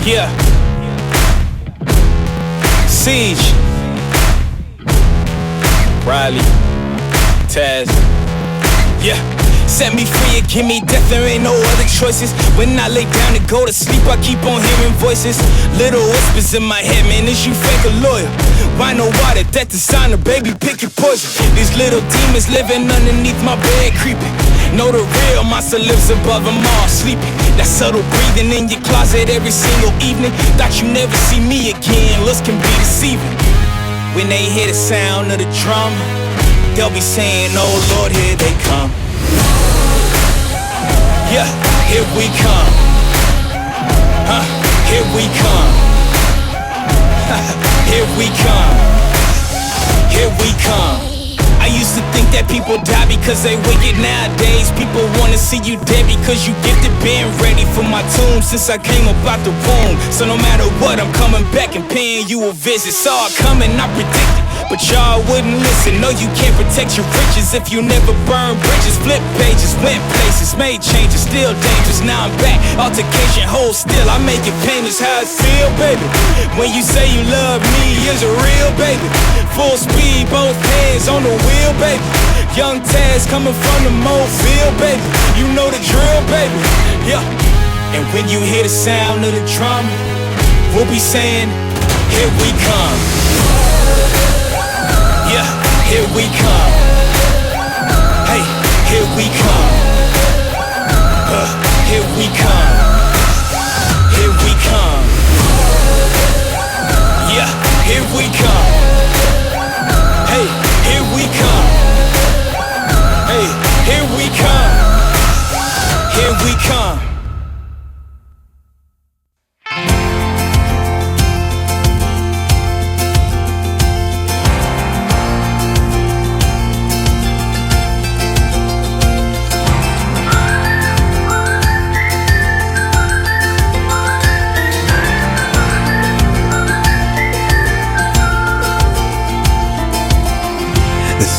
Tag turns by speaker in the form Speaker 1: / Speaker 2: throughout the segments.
Speaker 1: Yeah. Siege. Riley. Taz. Yeah. Set me free and give me death, there ain't no other choices. When I lay down to go to sleep, I keep on hearing voices. Little whispers in my head, man, is you fake or loyal? Why no water, death designer, baby, pick your poison. These little demons living underneath my bed, creeping. Know the real monster lives above them all, sleeping. That subtle breathing in your closet every single evening. Thought you never see me again, looks can be deceiving. When they hear the sound of the drum, they'll be saying, oh Lord, here they come. Yeah, here we come. Here we come. Here we come. Here we come. I used to think that people die because they wicked. Nowadays people wanna see you dead because you gifted. Been ready for my tomb since I came up out the womb. So no matter what, I'm coming back and paying you a visit. Saw it coming, I predicted, but y'all wouldn't listen. No, you can't protect your riches if you never burn bridges. Flip pages, went places, made changes, still dangerous. Now I'm back, altercation, hold still. I make it painless how it feel, baby. When you say you love me, is it real, baby? Full speed, both hands on the wheel, baby. Young Taz coming from the Mobile, baby. You know the drill, baby. Yeah. And when you hear the sound of the drum, we'll be saying, here we come. Yeah, here we come. Hey, here we come. Here we come. Here we come. Yeah, here we come. Hey, here we come. Hey, here we come. Here we come.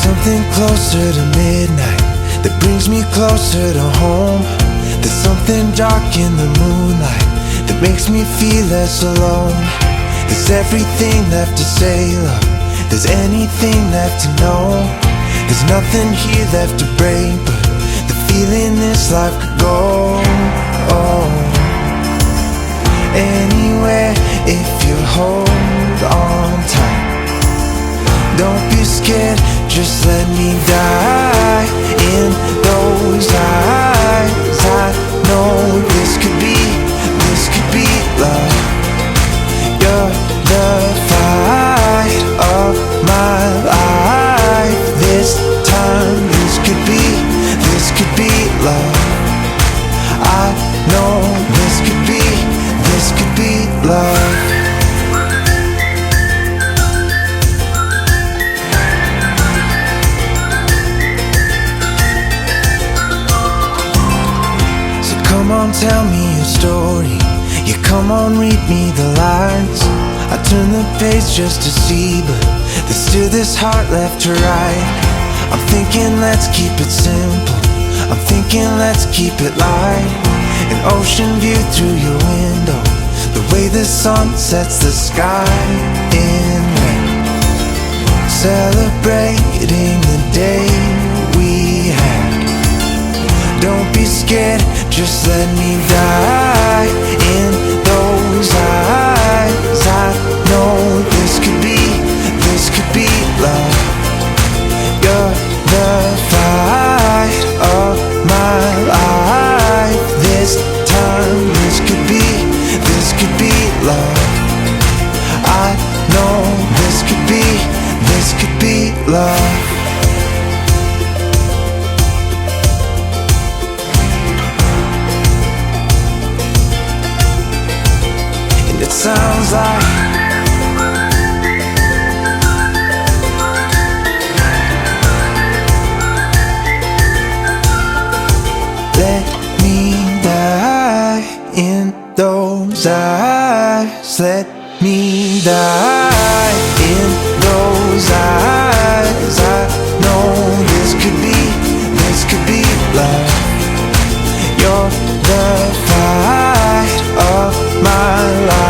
Speaker 2: Something closer to midnight that brings me closer to home. There's something dark in the moonlight that makes me feel less alone. There's everything left to say, love. There's anything left to know. There's nothing here left to break, but the feeling this life could go. Anywhere if you hold on tight. Don't be scared, just let me die in those eyes. I know this could be love. You're the fight of my life. This time, this could be love. I know this could be love. Come on, tell me your story. Yeah, come on, read me the lines. I turn the page just to see, but there's still this heart left to write. I'm thinking let's keep it simple. I'm thinking let's keep it light. An ocean view through your window, the way the sun sets the sky in red. Celebrating the day we had. Don't be scared, just let me die in those eyes. I know this could be love. You're the fight of my life. This time, this could be love. I know this could be love. It sounds like let me die in those eyes. Let me die in those eyes. I know this could be love. You're the fight of my life.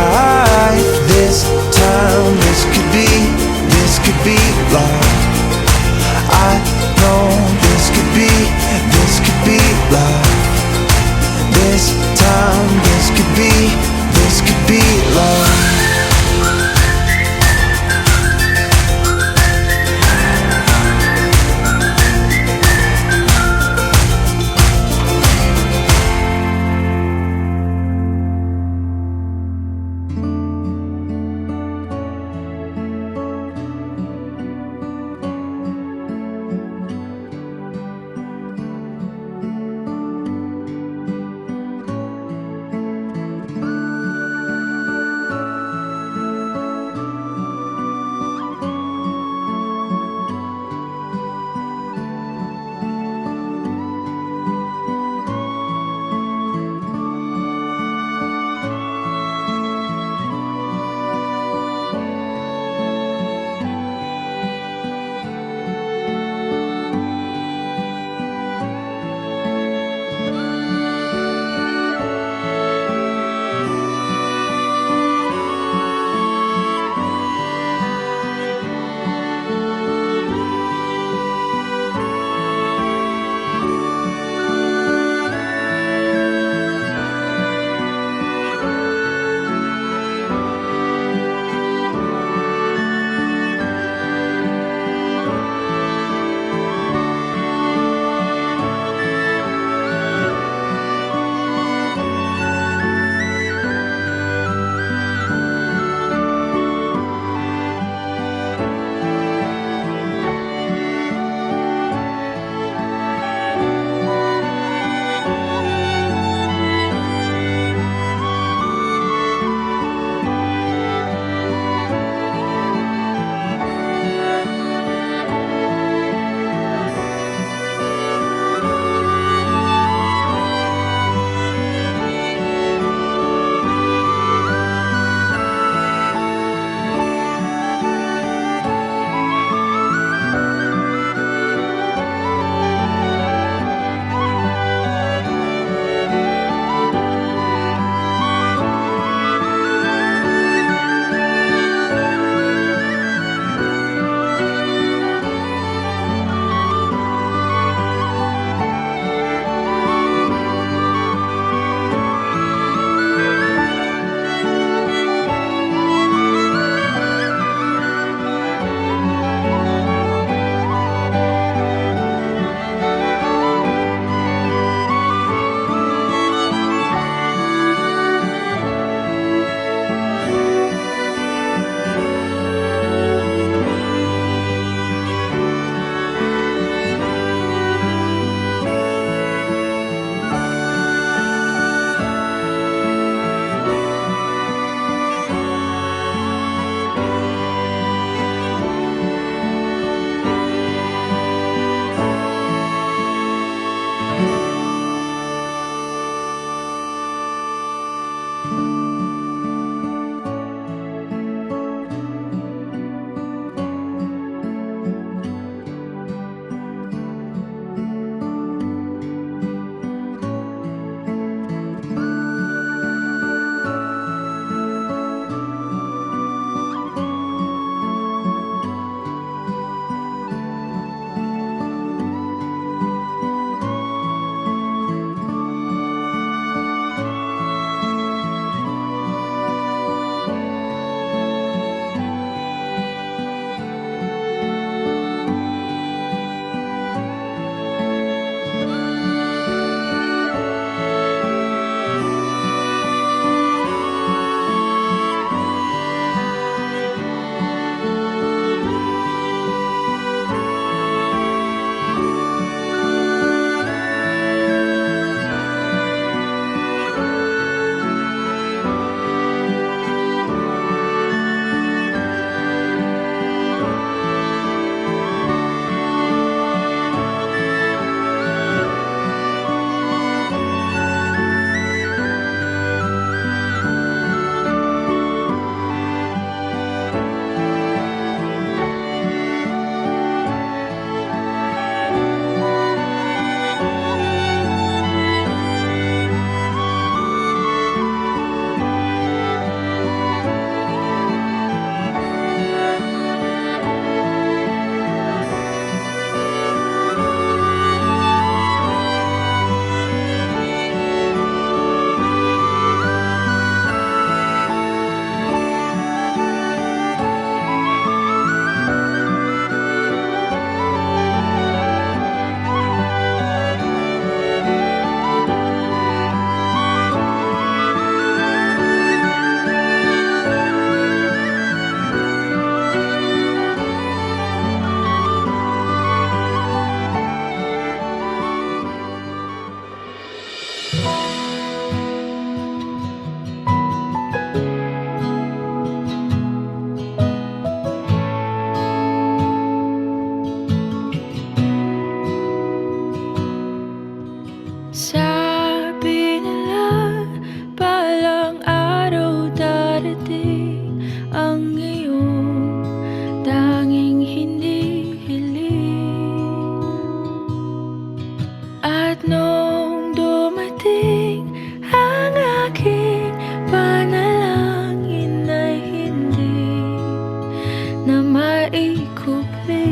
Speaker 3: maikupli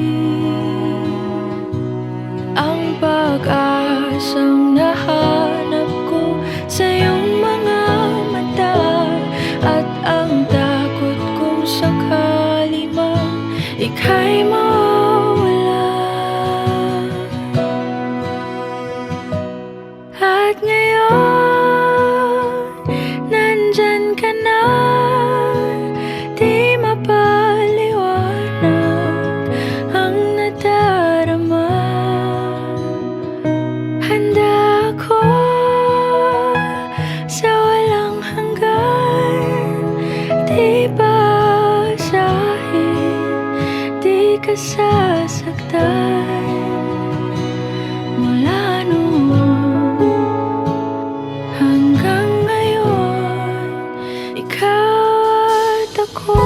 Speaker 3: ang pag-asang nahanap ko sa iyong mga mata, at ang takot kung sakali mang ika'y mawala. At ngayon, nandyan ka na, di mapaliwanag ang nadarama. Handa ako sa walang hanggan, di basahin, di ka sasaktan. Mula noon hanggang ngayon, ikaw at ako.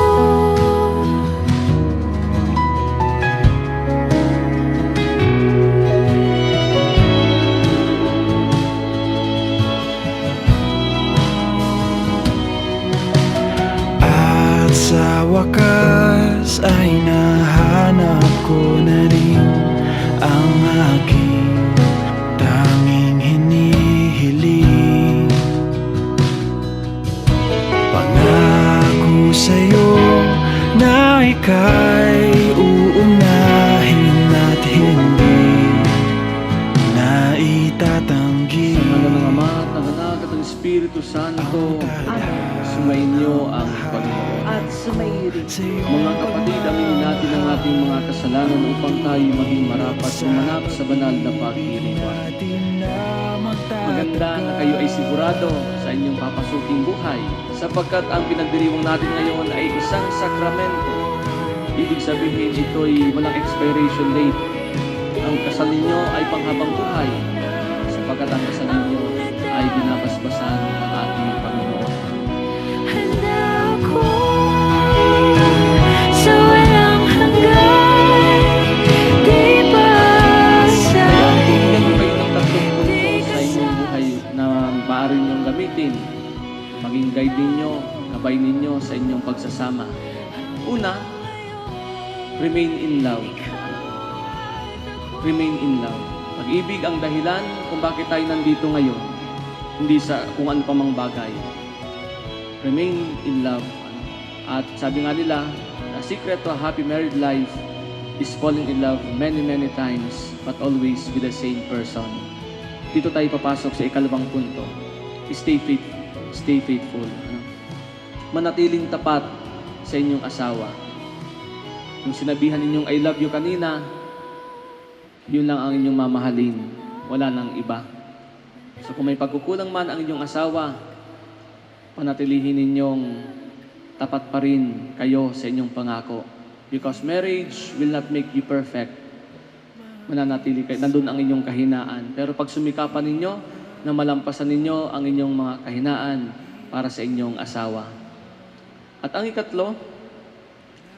Speaker 2: At sa wakas ay nahanap ko na rin ang aking tanging hinihiling. Pangako sa'yo na ika'y uunahin at hindi na itatanggi.
Speaker 4: Sa ngala ng Ama at ng Anak at ng Espiritu Santo, sumainyo ang Panginoon.
Speaker 5: At sumayirin.
Speaker 4: Mga kapatid, aminin natin ang ating mga kasalanan upang tayo maging marapat sumanap sa banal na pagdiriwang. Maganda na kayo ay sigurado sa inyong papasuking buhay, sapagkat ang pinagdiriwang natin ngayon ay isang sakramento. Ibig sabihin, ito'y walang expiration date. Ang kasal ninyo ay panghabang buhay, sapagkat ang kasal ninyo ay binabasbasan ng ating Panginoon.
Speaker 3: Handa ako sa walang hanggan, di basahin.
Speaker 4: Bigyan ko kayo ng tatlong punto sa inyong buhay na maaari ninyong gamitin. Maging guide ninyo, gabay ninyo sa inyong pagsasama. Una, remain in love. Remain in love. Pag-ibig ang dahilan kung bakit tayo nandito ngayon, hindi sa kung ano pa mang bagay. Remain in love. At sabi nga nila, the secret to a happy married life is falling in love many, many times, but always with the same person. Dito tayo papasok sa ikalawang punto. Stay faithful. Stay faithful. Manatiling tapat sa inyong asawa. Yung sinabihan ninyong I love you kanina, yun lang ang inyong mamahalin. Wala nang iba. So kung may pagkukulang man ang inyong asawa, panatilihin ninyong tapat pa rin kayo sa inyong pangako. Because marriage will not make you perfect. Mananatili kayo. Nandun ang inyong kahinaan. Pero pag sumikapan ninyo, na malampasan ninyo ang inyong mga kahinaan para sa inyong asawa. At ang ikatlo,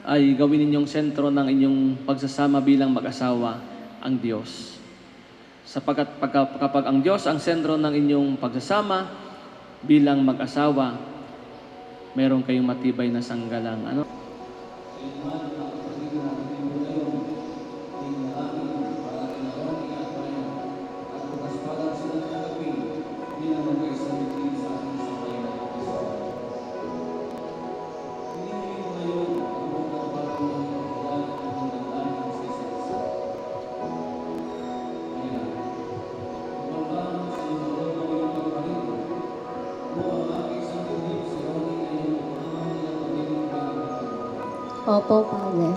Speaker 4: ay gawin ninyong sentro ng inyong pagsasama bilang mag-asawa, ang Diyos. Sapagkat kapag ang Diyos ang sentro ng inyong pagsasama bilang mag-asawa, meron kayong matibay na sanggalang. Ano?
Speaker 6: Opo, Padre.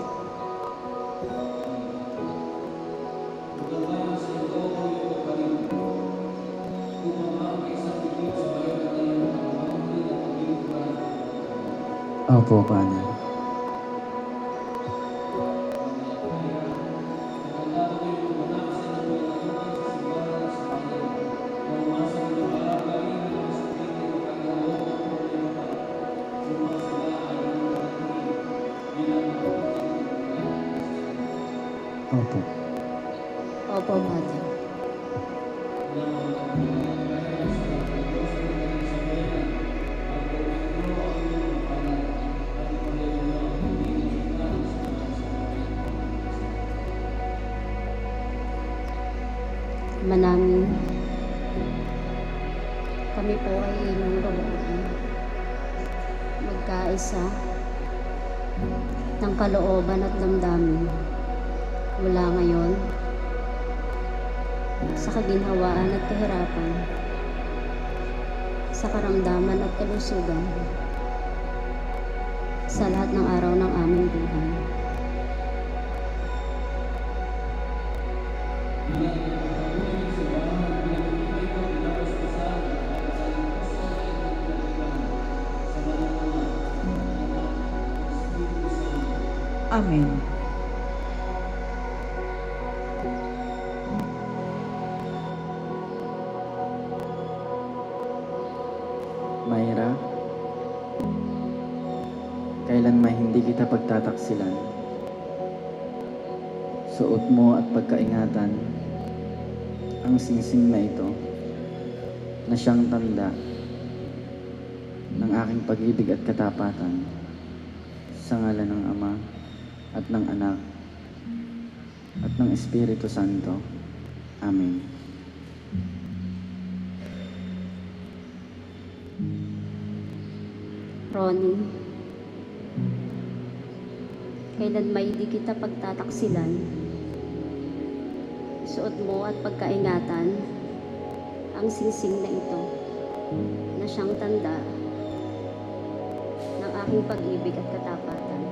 Speaker 7: Opo, Padre. Opo.
Speaker 6: Opo, Padre. Ama namin, kami po ay inyong looban. Magkaisa ng kalooban at damdamin mula ngayon sa kaginhawaan at kahirapan, sa karamdaman at kalusugan, sa lahat ng araw ng aming buhay.
Speaker 5: Amen.
Speaker 7: Mayra, kailan may hindi kita pagtataksilan. Suot mo at pagkaingatan ang singsing na ito na siyang tanda ng aking pag-ibig at katapatan sa ngalan ng Ama at ng Anak at ng Espiritu Santo. Amen.
Speaker 6: Ronnie, kailan may di kita pagtataksilan, suot mo at pagkaingatan ang singsing na ito na siyang tanda ng aking pag-ibig at katapatan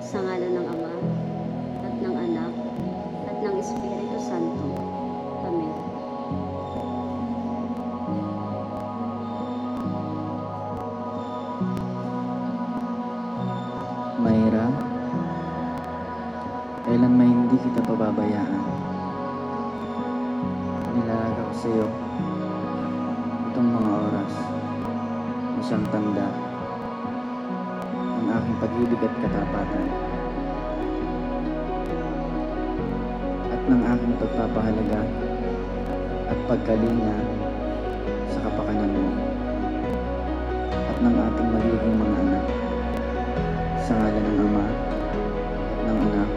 Speaker 6: sa ngalan ng Ama at ng Anak at ng Espiritu Santo. Amen.
Speaker 7: Mayra, kailan may hindi kita pababayaan. Nilalaga ko sa iyo itong mga oras na siyang tanda ng aking pag-ibig at katapatan at ng aking pagpapahalaga at pagkalinga sa kapakanan mo at ng ating magiging mga anak. Sa ngalan ng Ama, at ng Anak,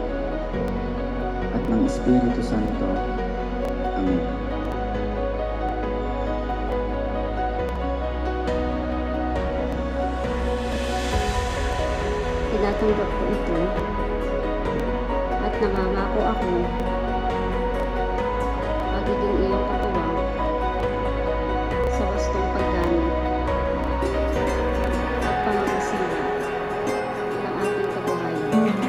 Speaker 7: at ng Espiritu Santo. Amen.
Speaker 6: Tinatanggap ko ito at nangangako ako magiging iyong katuwang sa wastong paggamit at pamamagitan ng ating kabuhayan.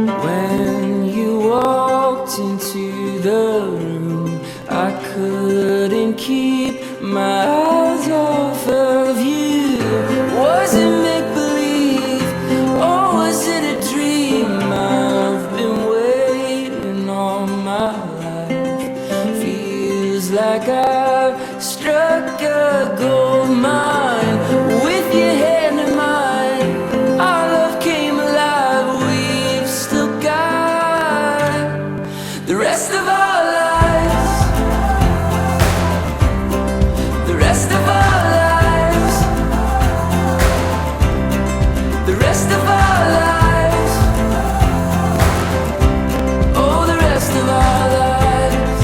Speaker 2: When you walked into the room, I couldn't keep my eyes off of you. Was it make-believe or was it a dream? I've been waiting all my life. Feels like I've struck a gold mine. With your hand in mine, our love came alive. We've still got the rest of our lives. The rest of our lives. The rest of our lives. Oh, the rest of our lives.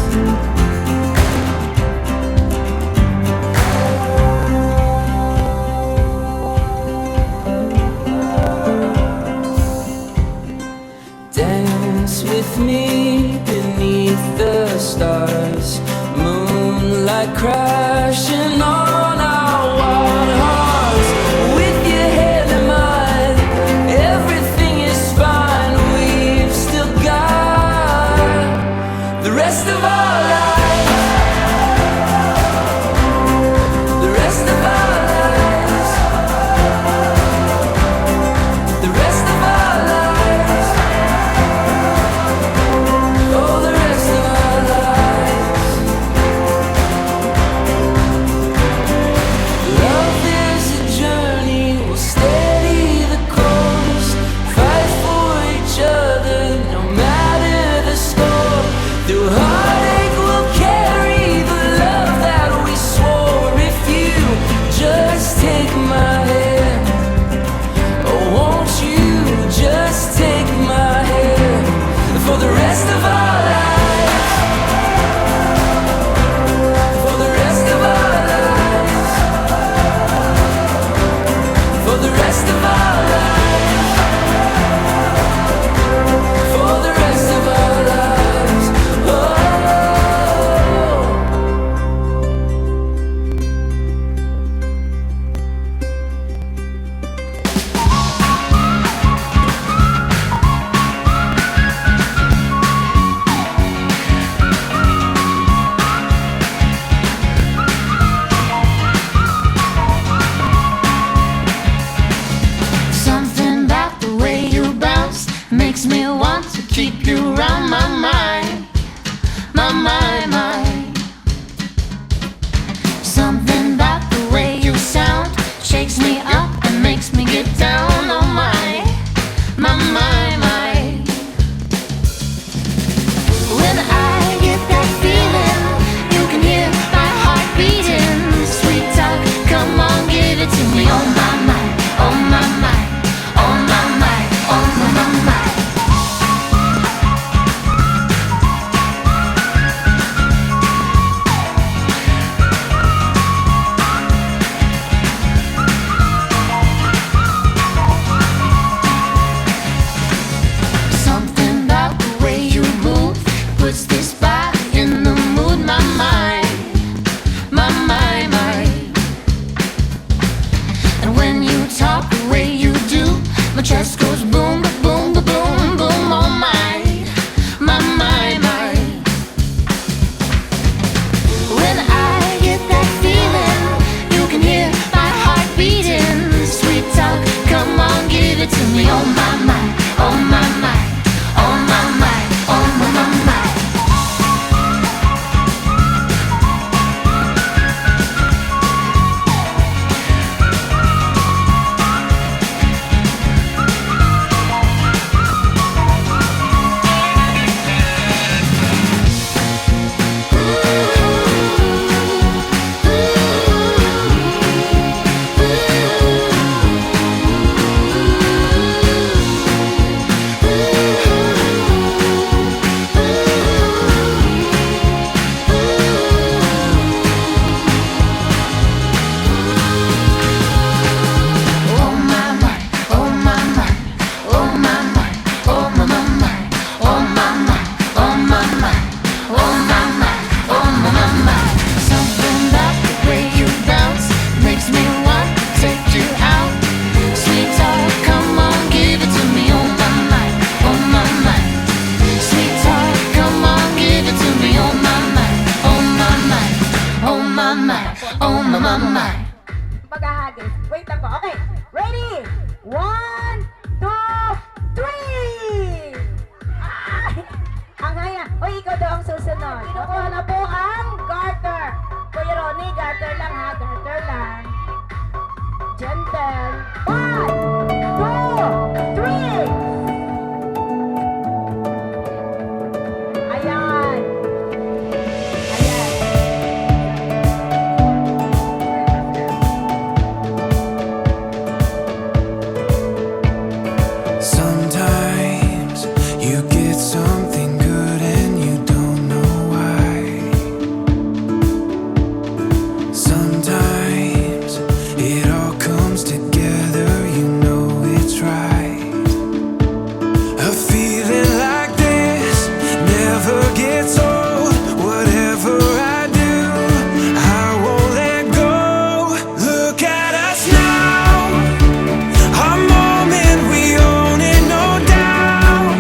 Speaker 2: Dance with me beneath the stars, moonlight crashing on our wild hearts. With your hand in mine, everything is fine. We've still got the rest of our lives. The rest of our lives. The rest of our lives. Oh, the rest of our lives. rest of our lives. For the rest of our lives. For the rest of our lives. For the rest of our lives. Oh.
Speaker 8: Something about the way you bounce makes me want to keep you around my mind, my mind, mind. Something about the way you sound shakes me up and makes me get down on my mind, mind. When I get that feeling, you can hear my heart beating. Sweet talk, come on, give it to me. On my mind, on my mind, on my mind, on my mind. Something about the way you move puts this body in the mood. My mind, my mind, mind. And when you talk the way you do, my chest goes boom, boom, boom, boom, boom. Oh my, my mind, mind. When I get that feeling, you can hear my heart beating. Sweet talk, come on, give it to me. Oh my mind, oh my mind, oh my mind, oh my mind. Oh my mind, oh my mind, oh my mind, oh my mind, oh my mind, oh my mind, oh my mind, oh my mind. Something about the way you bounce makes me want to take you out. Sweet talk, come on, give it to me. Oh my mind, oh my mind. Sweet talk, come on, give it to me. Oh my mind, oh my mind, oh my mind, oh my mind.
Speaker 5: Paghahagis. Wait lang po. Okay. Ready? 1, 2, 3! Ay! Ang haya. Uy, ikaw daw ang susunod. Nakuha na po ang garter. Kuya Ronnie, garter lang ha. Garter lang. Gentle. 1, 2, 3! Ayan. Ayan.
Speaker 2: Sometimes you get something good and you don't know why. Sometimes it all comes together, you know it's right. A feeling like this never gets old. Whatever I do, I won't let go. Look at us now. Our moment, we own it, no doubt.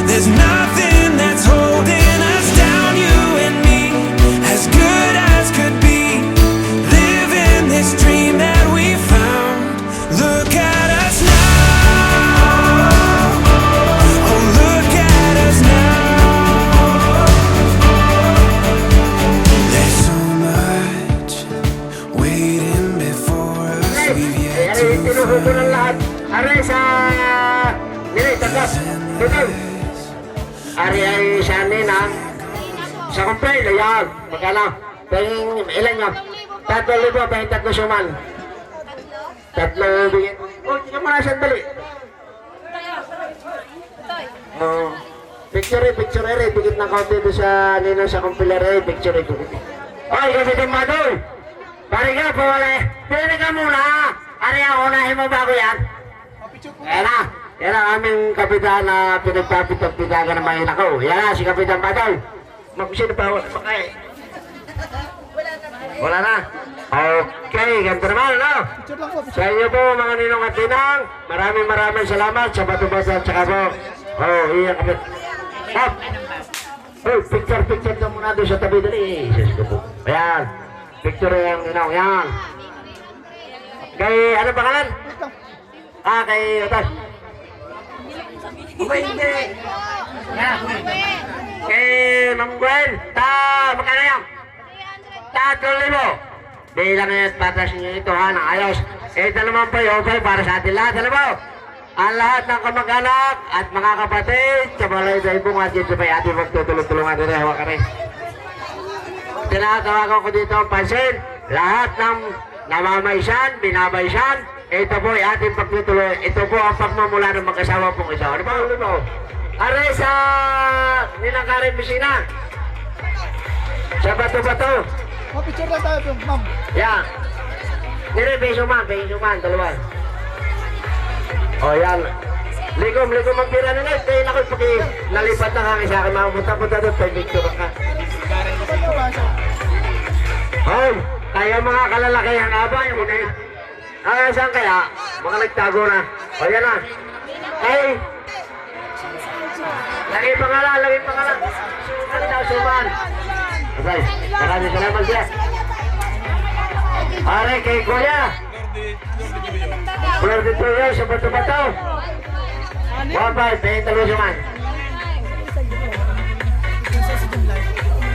Speaker 2: There's nothing that's holding us down, you and me, as good as could be. Living this dream that we found. Look at us now. Oh, look at us now. There's so much waiting before us. We've yet to
Speaker 9: Tinuho ko ng lahat. Ari sa... Nini, tagas. Tunog. Ari ay sa Nina. Sa kumpay, layag. Magkano? Pahing ilan nyo? 3,000, pahing 3 suman. 3 bigyan. Oh, tingnan mo na sandali. Oh. Picture, dikit ng kaunti doon sa nino sa kumpilere, picture. Oy, kapitan Badoy! Pari ka po, wala. Pili ka muna. Ari ang unahin mo bago yan. Yan ang aming kapitan na pinagpapitag-pitagan ng mahina ko. Yan na, si Kapitan Badoy. Magkusino pa, makay. Wala na. Okay, ganito naman, ano? Sa inyo po, mga ninong at ninang, maraming salamat sa bato-bato at saka po. Oh, iya kapit. Stop! Oh, picture ka muna doon sa tabi dali. Ayan, picture yung ninong, yan. Kay, ano pangalan? Kay, ito. Hindi. Yan. Kay, Ma'am Gwen, magkano yan? 3,000. Bilang ngayon, patas nyo ito ha, ng ayos. Ito naman po yung offer para sa atin lahat. Alam mo, ang lahat ng kamag-anak at mga kapatid, sa balay sa ibong at yun sa may ating magtutulong-tulungan rin. Hawa ka rin. Tinatawagan ko dito ang pansin. Lahat ng namamaysan, binabaysan, ito po ay ating pagtutuloy. Ito po ang pagmamula ng mag-asawa pong isa. Ano ba? Aray sa Ninangkarin Bisina. Sa bato-bato.
Speaker 10: Picture lang tayo, ma'am.
Speaker 9: Yan. Dire, beso man, dalawa. O yan. Ligom ang pira na lang. Kaya nako'y paki nalipat na kami sa akin. Mapunta-punta doon, picture ka. Hoy, kayo mga kalalaki ang aba, yung una yun. Saan kaya? Mga nagtago na. O yan na. Ay, lagi pangalan. Suman daw, suman. Okay, maraming salamat siya. Aray kay Kuya. Kuya dito yun sa bato-bato. 1-5, pahing talo suman.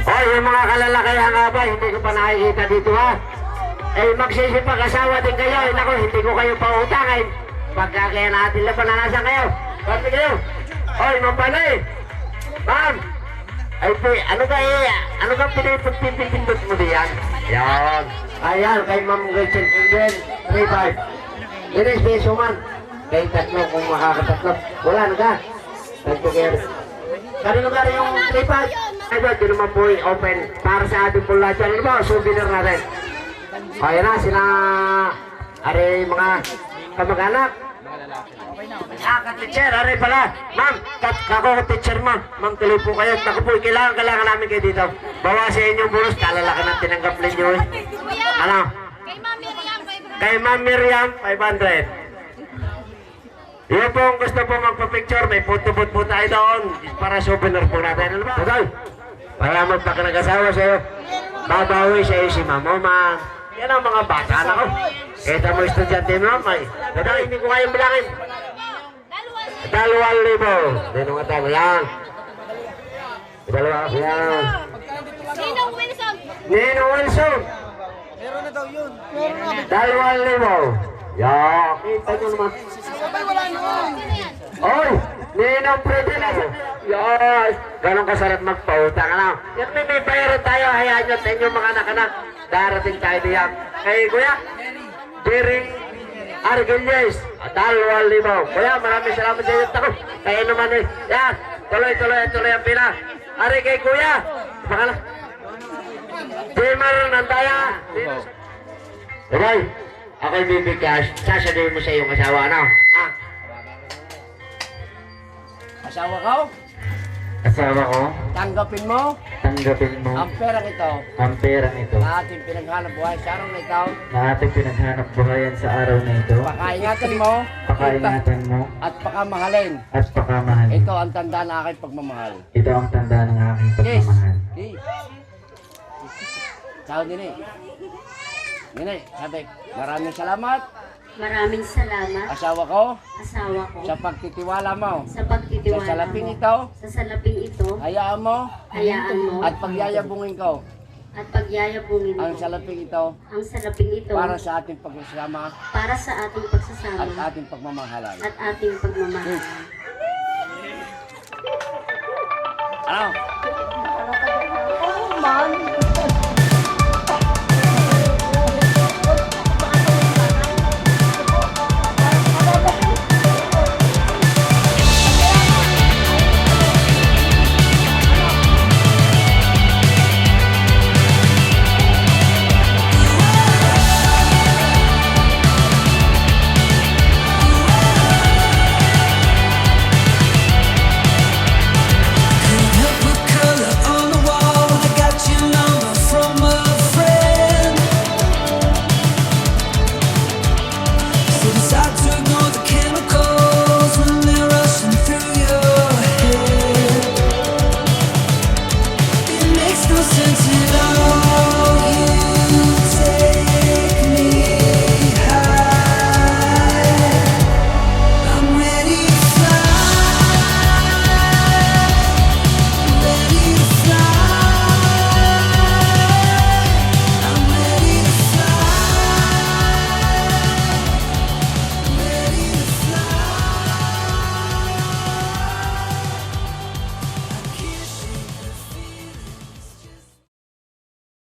Speaker 9: Oy, yung mga kalalaki ang abay, hindi ko pa nakikita dito ha. Eh, magsisipag-asawa din kayo. Naku, hindi ko kayo pautangin. Pagka kaya natin lang pananasan kayo. Pati kayo. Oy, Mampanay. Ma'am. Ay, ano ka pinipindot mo diyan? Yan. Ayan, kay Ma'am Gretchen Engel, 3-5. Inis, beso man. Kay tatlo, kung makakatatlo. Wala na ka. Nagpugir. Kanino ka rin yung 3-5? Ay, di naman po open para sa ating po lahat. Ano ba? Souvenir natin. Ayan na, sila ari mga kamag-anak. Ka-teacher, ari pala. Ma'am, kako-teacher ma'am. Ma'am, tuloy po kayo. Naku po, kailangan namin kayo dito. Bawasin inyong bonus, kalalaki na tinanggap ninyo eh. Ano? Kay Ma'am Miriam, 500. Yun po, kung gusto po magpa-picture, may photo-booth po tayo doon. Para souvenir po natin. Ano ba? Okay. Para magpaka-nag-asawa sa'yo. Babawi sa'yo si Ma'am Oma. Yan ang mga bata na ko. Kita mo estudyante mo, may. Kaya hindi ko kayang bilangin. 2,000. Dino nga tayo. Yan. 2,000. Yan.
Speaker 3: Ninong Wilson!
Speaker 9: Ninong Wilson.
Speaker 10: Meron na daw yun.
Speaker 9: 2,000. Yan. Kita nyo naman.
Speaker 10: Wala yun.
Speaker 9: Oy! Ninong Freddy na. Yes. Ganon kasarap magpautang. Ano? Yan may bayaran tayo. Hayaan nyo sa inyong mga anak-anak. Darating tayo diyan. Kay Kuya, Jerry Argelies, 2,000. Kuya, maraming salamat sa inyo. Tako, kayo naman eh. Yan, tuloy ang pila. Ari kay Kuya, pakala. Jemar Nantaya. Okay, ako'y bibigkas. Sasabihin mo sa iyong asawa, ano? Ha?
Speaker 4: Asawa ko,
Speaker 9: Asawa ko,
Speaker 4: tanggapin mo
Speaker 9: tanggapin mo
Speaker 4: ang perang ito
Speaker 9: ang perang ito
Speaker 4: na ating pinaghanap buhay sa araw na ito.
Speaker 9: na ating pinaghanap buhayan sa araw na ito.
Speaker 4: Pakaingatan mo
Speaker 9: Pakaingatan mo
Speaker 4: at pakamahalin.
Speaker 9: at pakamahalin.
Speaker 4: Ito ang tanda ng aking pagmamahal.
Speaker 9: Ito ang tanda ng aking
Speaker 4: Yes.
Speaker 9: pagmamahal.
Speaker 4: Yes. Ciao, Nini. Nini, sabi, maraming salamat,
Speaker 6: Maraming salamat,
Speaker 4: asawa ko,
Speaker 6: asawa ko,
Speaker 4: sa pagtitiwala mo.
Speaker 6: sa pagtitiwala
Speaker 4: Sa salaping
Speaker 6: mo.
Speaker 4: ito,
Speaker 6: Sa salaping ito,
Speaker 4: hayaan mo
Speaker 6: hayaan mo
Speaker 4: at pagyayabungin ko
Speaker 6: at pagyayabungin mo
Speaker 4: ang salaping ito
Speaker 6: ang salaping ito
Speaker 4: para sa ating pagsasama
Speaker 6: para sa ating pagsasama
Speaker 4: at ating pagmamahalan.
Speaker 6: at ating pagmamahal.
Speaker 4: Ano?